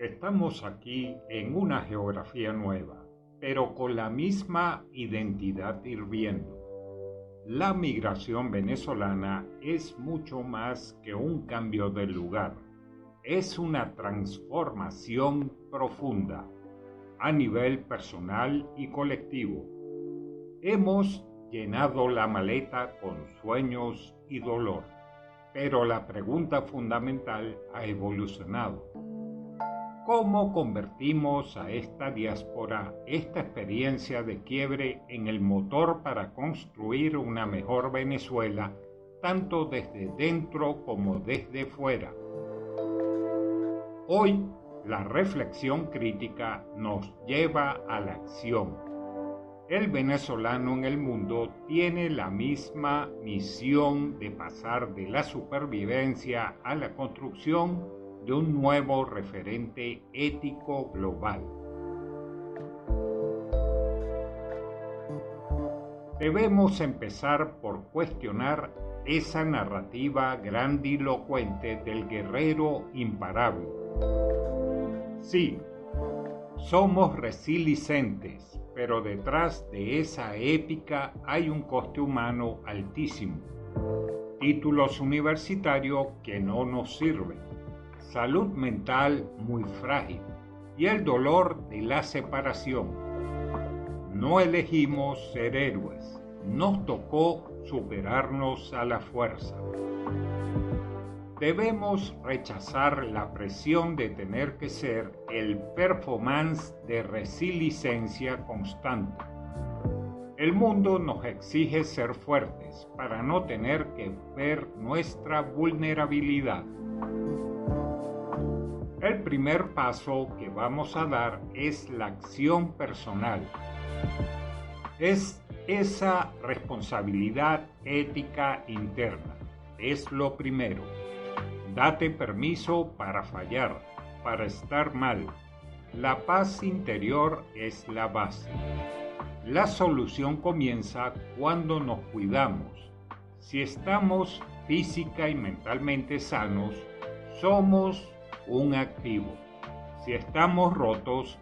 Estamos aquí en una geografía nueva, pero con la misma identidad hirviendo. La migración venezolana es mucho más que un cambio de lugar. Es una transformación profunda a nivel personal y colectivo. Hemos llenado la maleta con sueños y dolor, pero la pregunta fundamental ha evolucionado. ¿Cómo convertimos a esta diáspora, esta experiencia de quiebre, en el motor para construir una mejor Venezuela, tanto desde dentro como desde fuera? Hoy, la reflexión crítica nos lleva a la acción. El venezolano en el mundo tiene la misma misión de pasar de la supervivencia a la construcción de un nuevo referente ético global. Debemos empezar por cuestionar esa narrativa grandilocuente del guerrero imparable. Sí, somos resilientes, pero detrás de esa épica hay un coste humano altísimo. Títulos universitarios que no nos sirven, salud mental muy frágil y el dolor de la separación. No elegimos ser héroes, nos tocó superarnos a la fuerza. Debemos rechazar la presión de tener que ser el performance de resiliencia constante. El mundo nos exige ser fuertes para no tener que ver nuestra vulnerabilidad. El primer paso que vamos a dar es la acción personal. Es esa responsabilidad ética interna. Es lo primero. Date permiso para fallar, para estar mal. La paz interior es la base. La solución comienza cuando nos cuidamos. Si estamos física y mentalmente sanos, somos un activo. Si estamos rotos,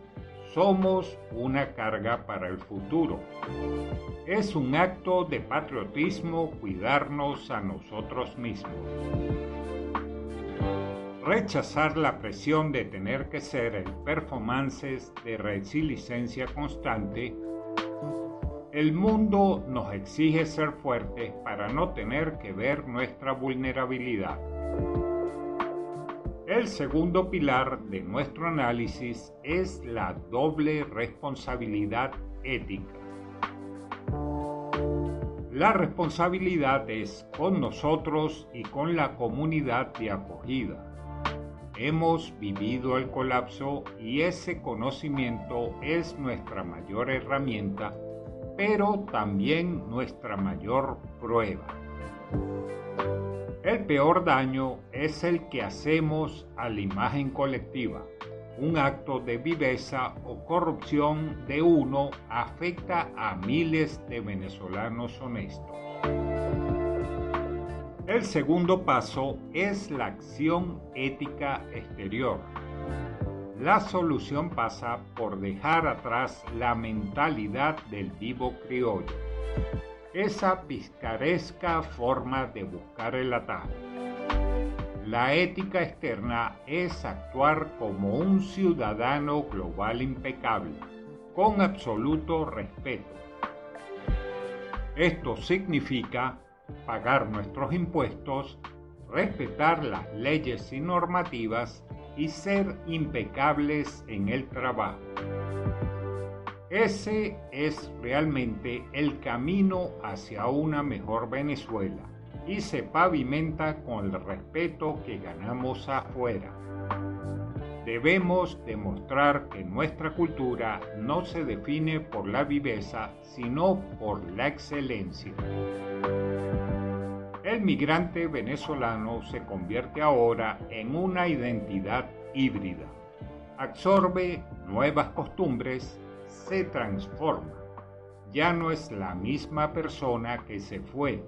somos una carga para el futuro. Es un acto de patriotismo cuidarnos a nosotros mismos. Rechazar la presión de tener que ser el performance de resiliencia constante. El mundo nos exige ser fuertes para no tener que ver nuestra vulnerabilidad. El segundo pilar de nuestro análisis es la doble responsabilidad ética. La responsabilidad es con nosotros y con la comunidad de acogida. Hemos vivido el colapso y ese conocimiento es nuestra mayor herramienta, pero también nuestra mayor prueba. El peor daño es el que hacemos a la imagen colectiva. Un acto de viveza o corrupción de uno afecta a miles de venezolanos honestos. El segundo paso es la acción ética exterior. La solución pasa por dejar atrás la mentalidad del vivo criollo. Esa picaresca forma de buscar el atajo. La ética externa es actuar como un ciudadano global impecable, con absoluto respeto. Esto significa pagar nuestros impuestos, respetar las leyes y normativas y ser impecables en el trabajo. Ese es realmente el camino hacia una mejor Venezuela y se pavimenta con el respeto que ganamos afuera. Debemos demostrar que nuestra cultura no se define por la viveza, sino por la excelencia. El migrante venezolano se convierte ahora en una identidad híbrida. Absorbe nuevas costumbres, se transforma. Ya no es la misma persona que se fue.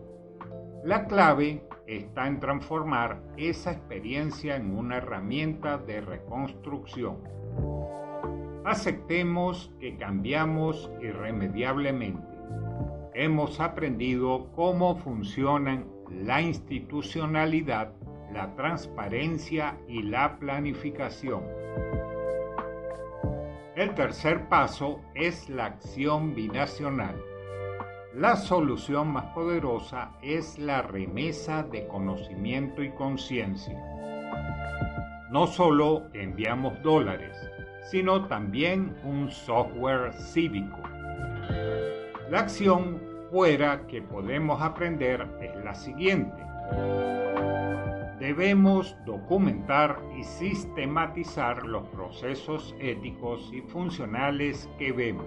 La clave está en transformar esa experiencia en una herramienta de reconstrucción. Aceptemos que cambiamos irremediablemente. Hemos aprendido cómo funcionan la institucionalidad, la transparencia y la planificación. El tercer paso es la acción binacional. La solución más poderosa es la remesa de conocimiento y conciencia. No solo enviamos dólares, sino también un software cívico. La acción fuera que podemos aprender es la siguiente. Debemos documentar y sistematizar los procesos éticos y funcionales que vemos.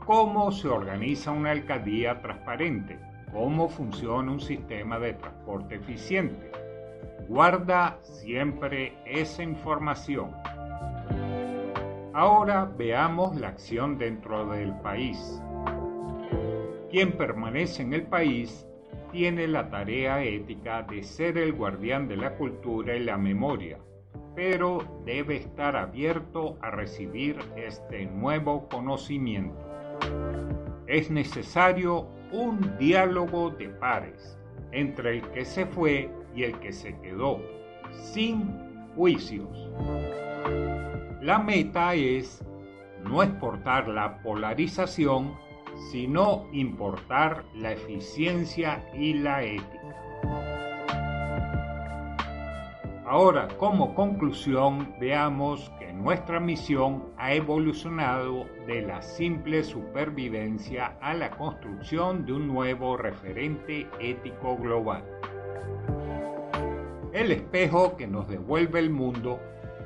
Cómo se organiza una alcaldía transparente, cómo funciona un sistema de transporte eficiente. Guarda siempre esa información. Ahora veamos la acción dentro del país. Quien permanece en el país tiene la tarea ética de ser el guardián de la cultura y la memoria, pero debe estar abierto a recibir este nuevo conocimiento. Es necesario un diálogo de pares entre el que se fue y el que se quedó, sin juicios. La meta es no exportar la polarización, sino importar la eficiencia y la ética. Ahora, como conclusión, veamos que nuestra misión ha evolucionado de la simple supervivencia a la construcción de un nuevo referente ético global. El espejo que nos devuelve el mundo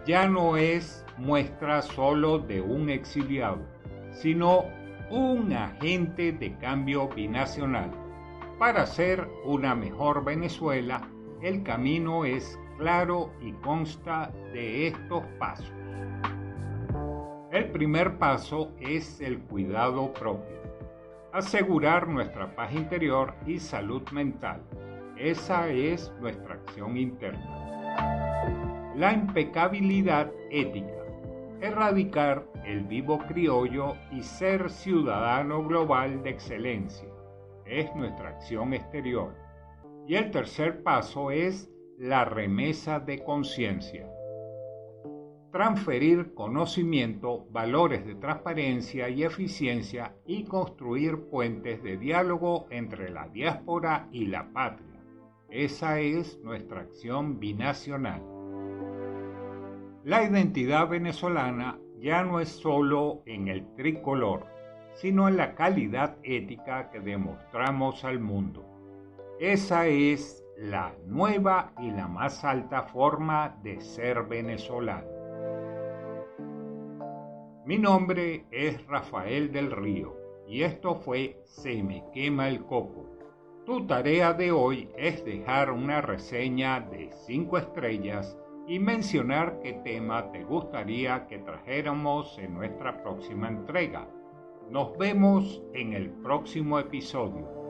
ya no es muestra solo de un exiliado, sino un agente de cambio binacional. Para hacer una mejor Venezuela, el camino es claro y consta de estos pasos. El primer paso es el cuidado propio. Asegurar nuestra paz interior y salud mental. Esa es nuestra acción interna. La impecabilidad ética. Erradicar el vivo criollo y ser ciudadano global de excelencia. Es nuestra acción exterior. Y el tercer paso es la remesa de conciencia. Transferir conocimiento, valores de transparencia y eficiencia y construir puentes de diálogo entre la diáspora y la patria. Esa es nuestra acción binacional. La identidad venezolana ya no es solo en el tricolor, sino en la calidad ética que demostramos al mundo. Esa es la nueva y la más alta forma de ser venezolano. Mi nombre es Rafael del Río y esto fue Se me quema el coco. Tu tarea de hoy es dejar una reseña de 5 estrellas y mencionar qué tema te gustaría que trajéramos en nuestra próxima entrega. Nos vemos en el próximo episodio.